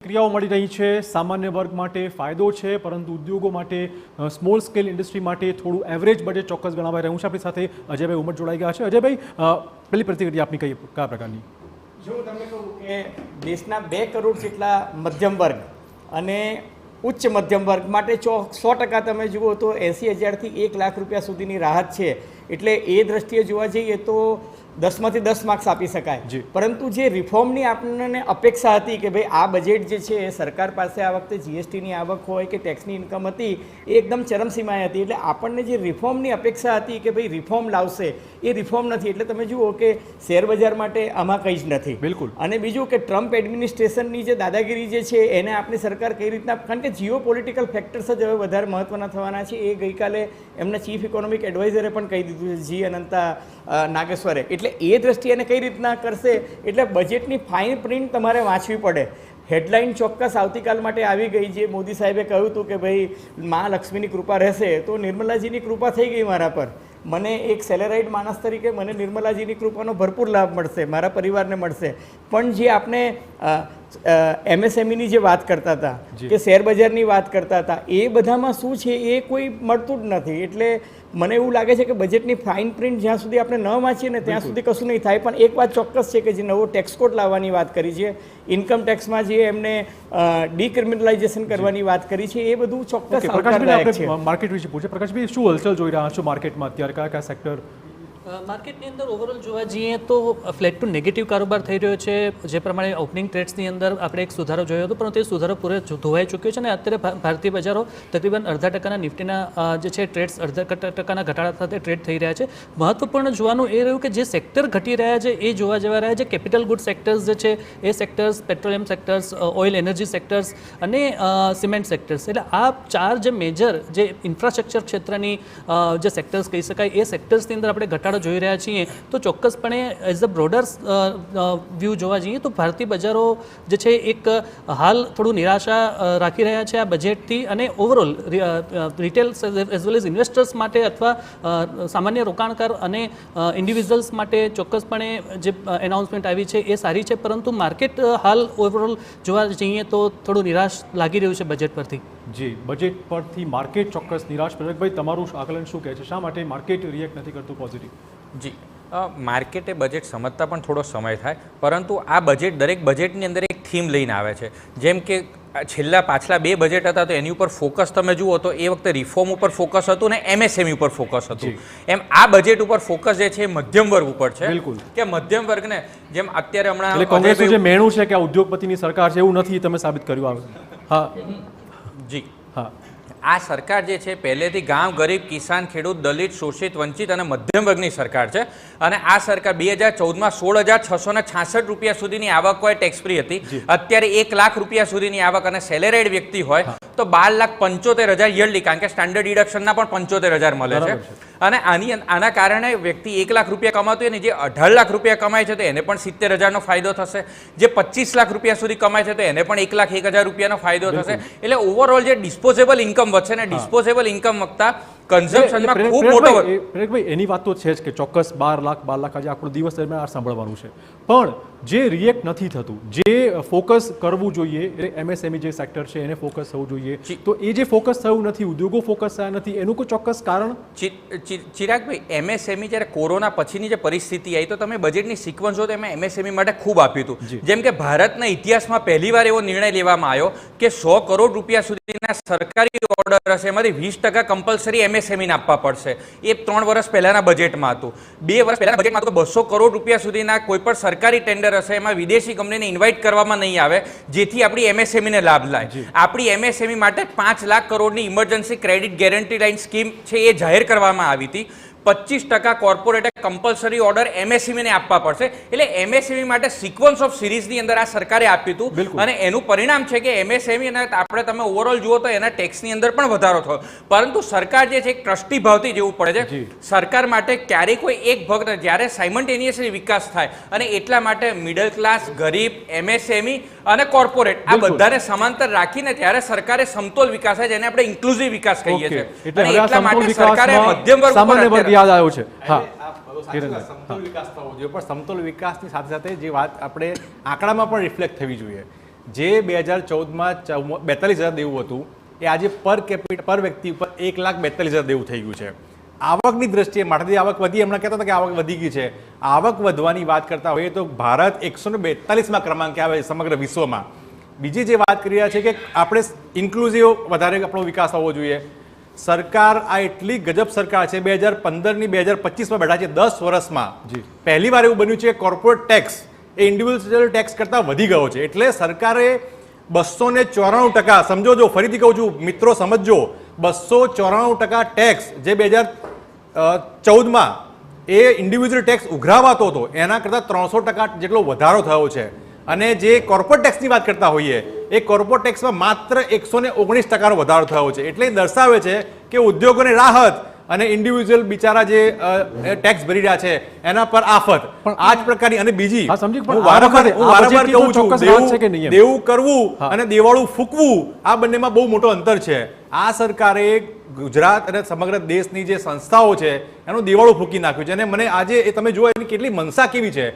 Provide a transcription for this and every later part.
પ્રતિક્રિયાઓ મળી રહી છે. સામાન્ય વર્ગ માટે ફાયદો છે, પરંતુ ઉદ્યોગો માટે, સ્મોલ સ્કેલ ઇન્ડસ્ટ્રી માટે થોડું એવરેજ બજેટ ચોક્કસ ગણાવાઈ રહ્યું છે. આપણી સાથે અજયભાઈ ઉમર જોડાઈ ગયા છે. અજયભાઈ, પહેલી પ્રતિક્રિયા આપની કયા પ્રકારની? જો તમને કહું કે દેશના 2 કરોડ જેટલા મધ્યમ વર્ગ અને ઉચ્ચ મધ્યમ વર્ગ માટે 100% તમે જુઓ તો 80,000 થી 1 લાખ રૂપિયા સુધીની રાહત છે. એટલે એ દ્રષ્ટિએ જોવા જઈએ તો 10 માંથી 10 માર્ક્સ આપી શકાય. પરંતુ જે રિફોર્મની આપણને અપેક્ષા હતી કે ભાઈ આ બજેટ જે છે એ સરકાર પાસે આ વખતે જીએસટીની આવક હોય કે ટેક્સની ઇન્કમ હતી એ એકદમ ચરમસીમાએ હતી. એટલે આપણને જે રિફોર્મની અપેક્ષા હતી કે ભાઈ રિફોર્મ લાવશે, એ રિફોર્મ નથી. એટલે તમે જુઓ કે શેર બજાર માટે આમાં કંઈ જ નથી. બિલકુલ. અને બીજું કે ટ્રમ્પ એડમિનિસ્ટ્રેશનની જે દાદાગીરી જે છે એને આપણી સરકાર કઈ રીતના, કારણ કે જીઓ પોલિટિકલ ફેક્ટર્સ જ હવે વધારે મહત્વના થવાના છે. એ ગઈકાલે એમના ચીફ ઇકોનોમિક એડવાઇઝરે પણ કહી દીધું છે, જી અનંતા નાગેશ્વરે. એટલે એ દ્રષ્ટિએ એને કઈ રીતના કરશે, એટલે બજેટની ફાઇન પ્રિન્ટ તમારે વાંચવી પડે. હેડલાઇન ચોક્કસ આવતીકાલ માટે આવી ગઈ. જે મોદી સાહેબે કહ્યું હતું કે ભાઈ મા લક્ષ્મીની કૃપા રહેશે, તો નિર્મલાજીની કૃપા થઈ ગઈ મારા પર. મને એક સેલેરાઇડ માણસ તરીકે મને નિર્મલાજીની કૃપાનો ભરપૂર લાભ મળશે, મારા પરિવારને મળશે. પણ જે આપણે એમએસએમઈની જે વાત કરતા હતા કે શેર બજારની વાત કરતા હતા, એ બધામાં શું છે એ કોઈ મળતું જ નથી. એટલે મને એવું લાગે છે કે બજેટની ફાઇન પ્રિન્ટ જ્યાં સુધી આપણે ન વાંચીએ ને ત્યાં સુધી કશું નહીં થાય. પણ એક વાત ચોક્કસ છે કે જે નવો ટેક્સ કોડ લાવવાની વાત કરી છે, ઇન્કમ ટેક્સમાં જે એમને ડિક્રિમિનલાઇઝેશન કરવાની વાત કરી છે, એ બધું ચોક્કસ આવકારદાયક છે. માર્કેટ વિશે પૂછે પ્રકાશભાઈ, શું હલચલ જોઈ રહ્યા છો માર્કેટમાં અત્યારે? કયા સેક્ટર? માર્કેટની અંદર ઓવરઓલ જોવા જઈએ તો ફ્લેટ ટુ નેગેટિવ કારોબાર થઈ રહ્યો છે. જે પ્રમાણે ઓપનિંગ ટ્રેડ્સની અંદર આપણે એક સુધારો જોયો હતો, પરંતુ એ સુધારો પૂરે ધોવાઈ ચૂક્યો છે. અને અત્યારે ભારતીય બજારો તકરીબન 0.5% નિફ્ટીના જે છે ટ્રેડ્સ 0.5% ઘટાડા સાથે ટ્રેડ થઈ રહ્યા છે. મહત્વપૂર્ણ જોવાનું એ રહ્યું કે જે સેક્ટર ઘટી રહ્યા છે એ જોવા જેવા રહ્યા છે. કેપિટલ ગુડ સેક્ટર્સ જે છે એ sectors, petroleum sectors, oil energy sectors અને સિમેન્ટ સેક્ટર્સ. એટલે આ 4 જે મેજર જે ઇન્ફ્રાસ્ટ્રક્ચર ક્ષેત્રની જે સેક્ટર્સ કહી શકાય, એ સેક્ટર્સની અંદર આપણે ઘટાડો જોઈ રહ્યા છીએ. તો ચોક્કસપણે એઝ અ બ્રોડર વ્યૂ જોવા જઈએ તો ભારતીય બજારો જે છે એક હાલ થોડું નિરાશા રાખી રહ્યા છે આ બજેટથી. અને overall retail as well as investors માટે અથવા સામાન્ય રોકાણકાર અને ઇન્ડિવિજ્યુઅલ્સ માટે ચોક્કસપણે જે એનાઉન્સમેન્ટ આવી છે એ સારી છે. પરંતુ માર્કેટ હાલ ઓવરઓલ જોવા જઈએ તો થોડું નિરાશ લાગી રહ્યું છે બજેટ પરથી. જી, બજેટ પરથી માર્કેટ ચોક્કસ નિરાશ. પ્રજકભાઈ, તમારું આકલન શું કહે છે? શા માટે માર્કેટ રિએક્ટ નથી કરતું પોઝિટિવ? જી, માર્કેટે બજેટ સમજતા પણ થોડો સમય થાય, પરંતુ આ બજેટ દરેક બજેટની અંદર એક થીમ લઈને આવે છે. જેમ કે પાછલા 2 બજેટ હતા તો એની ઉપર ફોકસ તમે જુઓ તો એ વખતે રિફોર્મ ઉપર ફોકસ હતું ને એમએસએમઈ ઉપર ફોકસ હતું. એમ આ બજેટ ઉપર ફોકસ જે છે એ મધ્યમ વર્ગ ઉપર છે. બિલકુલ. કે મધ્યમ વર્ગને જેમ અત્યારે હમણાં કોંગ્રેસનું જે મેણું છે કે આ ઉદ્યોગપતિની સરકાર છે, એવું નથી, તમે સાબિત કર્યું આવે. હા જી, હા. આ સરકાર જે છે પહેલેથી ગામ, ગરીબ, કિસાન, ખેડૂત, દલિત, શોષિત, વંચિત અને મધ્યમ વર્ગની સરકાર છે. અને આ સરકાર 2014માં 16,666 રૂપિયા સુધીની આવક હોય ટેક્સ ફ્રી હતી. અત્યારે 1 લાખ રૂપિયા સુધીની આવક અને સેલેરાઇડ વ્યક્તિ હોય તો 12,75,000 યરલી, કારણ કે સ્ટાન્ડર્ડ ડિડક્શનના પણ 75,000 મળે છે. અને આના કારણે વ્યક્તિ 1 લાખ રૂપિયા કમાતું હોય ને જે 18 લાખ રૂપિયા કમાય છે તો એને પણ 70,000નો ફાયદો થશે. જે 25 લાખ રૂપિયા સુધી કમાય છે તો એને પણ 1,01,000 રૂપિયાનો ફાયદો થશે. એટલે ઓવરઓલ જે ડિસ્પોઝેબલ ઇન્કમ વધશે ને ડિસ્પોઝેબલ ઇન્કમ વધતા કન્ઝમ્પશનમાં ખૂબ મોટો. ભાઈ, એની વાત તો છે જ કે ચોક્કસ 12 લાખ આજે આખો દિવસ દરમિયાન આ સાંભળવાનું છે. પણ જે રિએક્ટ નથી થતું, જે ફોકસ કરવું જોઈએ, એમએસએમઈ જે સેક્ટર છે એને ફોકસ થવું જોઈએ, તો એ જે ફોકસ થયું નથી, ઉદ્યોગો ફોકસ થયા નથી, એનું કોઈ ચોક્કસ કારણ? ચિરાગભાઈ, એમએસએમઈ જ્યારે કોરોના પછીની જે પરિસ્થિતિ આવી તો તમે બજેટની સિક્વન્સ જો તો એમાં એમએસએમઈ માટે ખૂબ આપ્યું હતું. જેમ કે ભારતના ઇતિહાસમાં પહેલીવાર એવો નિર્ણય લેવામાં આવ્યો કે 100 કરોડ રૂપિયા સુધીના સરકારી ઓર્ડર હશે એમાંથી 20% કમ્પલસરી એમએસએમઈને આપવા પડશે. એ 3 વર્ષ પહેલાના બજેટમાં હતું. 2 વર્ષ પહેલાના બજેટમાં હતું 200 કરોડ રૂપિયા સુધીના કોઈ પણ સરકારી ટેન્ડર હશે એમાં વિદેશી કંપનીને ઇન્વાઇટ કરવામાં નહીં આવે, જેથી આપણી એમએસએમઈને લાભ લાય. આપણી એમએસએમઈ માટે 5 લાખ કરોડની emergency credit guarantee line scheme છે એ જાહેર કરવામાં આવી હતી. 25% કોર્પોરેટે કમ્પલસરી ઓર્ડર એમએસએમઈને આપવા પડશે. એટલે એમએસએમઈ માટે સિક્વન્સ ઓફ સિરીઝની અંદર આ સરકારે આપ્યું હતું. અને એનું પરિણામ છે કે એમએસએમઈ અને આપણે તમે ઓવરઓલ જુઓ તો એના ટેક્સની અંદર પણ વધારો થયો. પરંતુ સરકાર જે છે એક ટ્રસ્ટી ભાવથી જેવું પડે છે. સરકાર માટે ક્યારેય કોઈ એક ભાગ, જ્યારે સાયમલ્ટેનિયસલી વિકાસ થાય અને એટલા માટે મિડલ ક્લાસ, ગરીબ, એમએસએમઈ અને કોર્પોરેટ આ બધાને સમાંતર રાખીને ત્યારે સરકારે સમતોલ વિકાસ થાય, જેને આપણે ઇન્ક્લુઝિવ વિકાસ કહીએ છીએ. અને એટલા માટે સરકારે મધ્યમ વર્ગ યાદ આવ્યો છે. સમતોલ વિકાસ થવો જોઈએ, પણ સમતોલ વિકાસની સાથે સાથે જે વાત આપણે આંકડામાં પણ રિફ્લેક્ટ થવી જોઈએ. જે 2014માં 42,000 દેવું હતું એ આજે પર વ્યક્તિ ઉપર 1,42,000 દેવું થઈ ગયું છે. આવકની દ્રષ્ટિએ માથાથી આવક વધી, હમણાં કહેતા હતા કે આવક વધી ગઈ છે. આવક વધવાની વાત કરતા હોઈએ તો ભારત 142માં ક્રમાંકે આવે સમગ્ર વિશ્વમાં. બીજી જે વાત કરી રહ્યા છે કે આપણે ઇન્ક્લુઝિવ વધારે આપણો વિકાસ હોવો જોઈએ. સરકાર આ એટલી ગજબ સરકાર છે, 2015ની 2025માં બેઠા છે, 10 વર્ષમાં પહેલી વાર એવું બન્યું છે કે કોર્પોરેટ ટેક્સ એ ઇન્ડિવિજ્યુઅલ ટેક્સ કરતાં વધી ગયો છે. એટલે સરકારે 294%, સમજો, જો ફરીથી કહું છું મિત્રો સમજજો, 294% ટેક્સ જે 2014માં એ ઇન્ડિવિજ્યુઅલ ટેક્સ ઉઘરાવાતો હતો એના કરતાં 300% જેટલો વધારો થયો છે. અને જે કોર્પોરેટ ટેક્સની વાત કરતા હોઈએ એ કોર્પોરેટ ટેક્સમાં માત્ર 119% વધારો થયો છે. એટલે એ દર્શાવે છે કે ઉદ્યોગોને રાહત અને ઇન્ડિવિજ્યુઅલ બિચારા જે ટેક્સ ભરી રહ્યા છે એના પર આફત. આ જ પ્રકારની. અને બીજી હું વારંવાર કહું છું, દેવું કરવું અને દેવાળું ફૂંકવું આ બંનેમાં બહુ મોટો અંતર છે. આ સરકારે ગુજરાત અને સમગ્ર દેશની જે સંસ્થાઓ છે એનું દેવાળું ફૂંકી નાખ્યું છે. અને મને આજે એ તમે જુઓ એની કેટલી મનસા કેવી છે.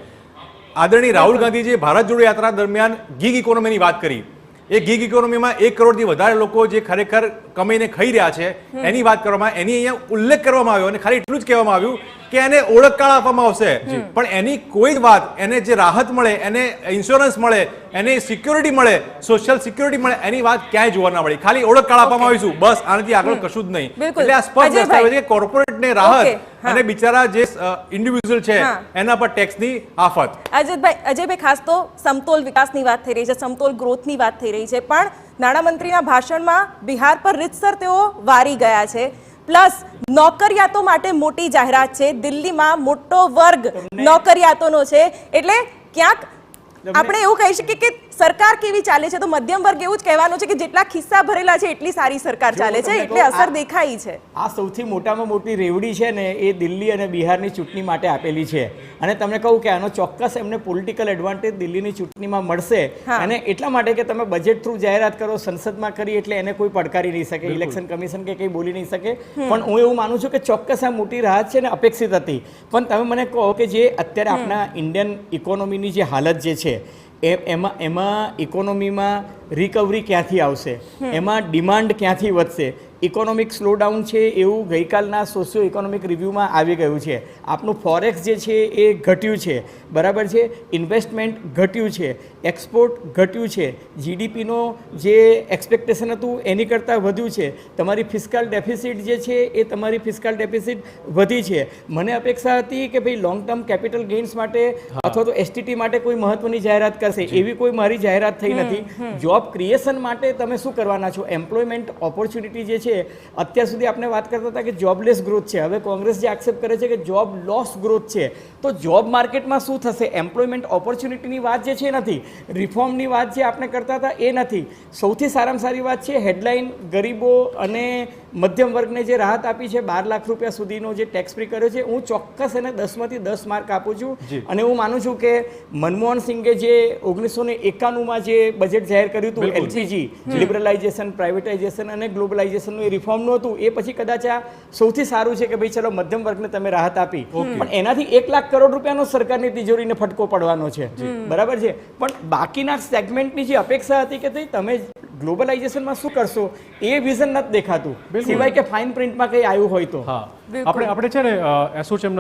આદરણીય રાહુલ ગાંધીજીએ ભારત જોડો યાત્રા દરમિયાન ગીગ ઇકોનોમીની વાત કરી. એ ગીગ ઇકોનોમીમાં 1 કરોડથી વધારે લોકો જે ખરેખર કમાઈને ખાઈ રહ્યા છે એની વાત કરવામાં, એની અહીંયા ઉલ્લેખ કરવામાં આવ્યો. અને ખાલી એટલું જ કહેવામાં આવ્યું કે એને ઓળખ કાર્ડ આપવામાં આવશે, પણ એની કોઈ જ વાત, એને જે રાહત મળે, એને ઇન્સ્યોરન્સ મળે, એને સિક્યોરિટી મળે, સોશિયલ સિક્યોરિટી મળે, એની વાત ક્યાંય જોવા ના મળી. ખાલી ઓળખ કાર્ડ આપવામાં આવીશું, બસ, આનાથી આગળ કશું જ નહીં. એટલે આ સ્પષ્ટ દર્શાવે છે કે કોર્પોરેટને રાહત અને બિચારા જે ઇન્ડિવિજ્યુઅલ છે એના પર ટેક્સની આફત. અજયભાઈ, ખાસ તો સમતોલ વિકાસની વાત થઈ રહી છે, સમતોલ ગ્રોથની વાત થઈ રહી છે, પણ નાણામંત્રીના ભાષણમાં બિહાર પર રીતસર તેઓ વારી ગયા છે. પ્લસ નોકરિયાતો માટે મોટી જાહેરાત છે. દિલ્હીમાં મોટો વર્ગ નોકરિયાતોનો છે. એટલે ક્યાંક આપણે એવું કહી શકીએ કે સરકાર કેવી ચાલે છે, તો મધ્યમ વર્ગ એવું જ કહેવાનું છે કે જેટલા ખિસ્સા ભરેલા છે એટલી સારી સરકાર ચાલે છે, એટલે અસર દેખાઈ છે. આ સૌથી મોટામાં મોટી રેવડી છે ને એ દિલ્હી અને બિહારની ચૂંટણી માટે આપેલી છે. અને તમને કહું કે આનો ચોક્કસ એમને પોલિટિકલ એડવાન્ટેજ દિલ્હીની ચૂંટણીમાં મળશે. અને એટલા માટે કે તમે બજેટ થ્રુ જાહેરાત કરો, સંસદમાં કરી, એટલે એને કોઈ પડકારી નહીં શકે, ઇલેક્શન કમિશન કે કંઈ બોલી નહીં શકે. પણ હું એવું માનું છું કે ચોક્કસ આ મોટી રાહત છે ને અપેક્ષિત હતી. પણ તમે મને કહો કે જે અત્યારે આપણા ઇન્ડિયન ઇકોનોમીની જે હાલત જે છે એમાં ઇકોનોમીમાં રિકવરી ક્યાંથી આવશે, એમાં ડિમાન્ડ ક્યાંથી વધશે. ઇકોનોમિક સ્લોડાઉન છે એવું ગઈકાલના સોશિયો ઇકોનોમિક રિવ્યૂમાં આવી ગયું છે. આપનું ફોરેક્સ જે છે એ ઘટ્યું છે, બરાબર છે, ઇન્વેસ્ટમેન્ટ ઘટ્યું છે, એક્સપોર્ટ ઘટ્યું છે, જીડીપીનો જે એક્સપેક્ટેશન હતું એની કરતાં વધ્યું છે, તમારી ફિસ્કલ ડેફિસિટ જે છે એ તમારી ફિસ્કલ ડેફિસિટ વધી છે. મને અપેક્ષા હતી કે ભાઈ લોંગ ટર્મ કેપિટલ ગેઇન્સ માટે અથવા તો એસટીટી માટે કોઈ મહત્વની જાહેરાત કરશે, એવી કોઈ મારી જાહેરાત થઈ નથી. જોબ ક્રિએશન માટે તમે શું કરવાના છો? એમ્પ્લોયમેન્ટ ઓપોર્ચ્યુનિટી જે છે, અત્યાર સુધી આપણે વાત કરતા હતા કે જોબલેસ ગ્રોથ છે, હવે કોંગ્રેસ જે એક્સેપ્ટ કરે છે કે જોબ લોસ ગ્રોથ છે. તો જોબ માર્કેટમાં શું થશે? એમ્પ્લોયમેન્ટ ઓપોર્ચ્યુનિટીની વાત જે છે એ નથી, રિફોર્મની વાત જે આપણે કરતા હતા એ નથી. સૌથી સારામાં સારી વાત છે હેડલાઇન ગરીબો અને મધ્યમ વર્ગને જે રાહત આપી છે, 12 લાખ રૂપિયા સુધીનો જે ટેક્સ ફ્રી કર્યો છે. હું ચોક્કસ એને 10માંથી 10 માર્ક આપું છું. અને હું માનું છું કે મનમોહન સિંઘે જે 1991માં જે બજેટ જાહેર કર્યું હતું, એલપીજી લિબરલાઇઝેશન, પ્રાઇવેટાઇઝેશન અને ગ્લોબલાઇઝેશનનું એ રિફોર્મનું હતું, એ પછી કદાચ આ સૌથી સારું છે કે ભાઈ ચલો મધ્યમ વર્ગને તમે રાહત આપી. પણ એનાથી 1 લાખ કરોડ રૂપિયાનો સરકારની તિજોરીને ફટકો પડવાનો છે, બરાબર છે. પણ બાકીના સેગમેન્ટની જે અપેક્ષા હતી કે તમે ગ્લોબલાઇઝેશનમાં શું કરશો એ વિઝન નથી દેખાતું, સિવાય કે ફાઇન પ્રિન્ટમાં કંઈ આવ્યું હોય તો. આપણે છે ને એસોચેમ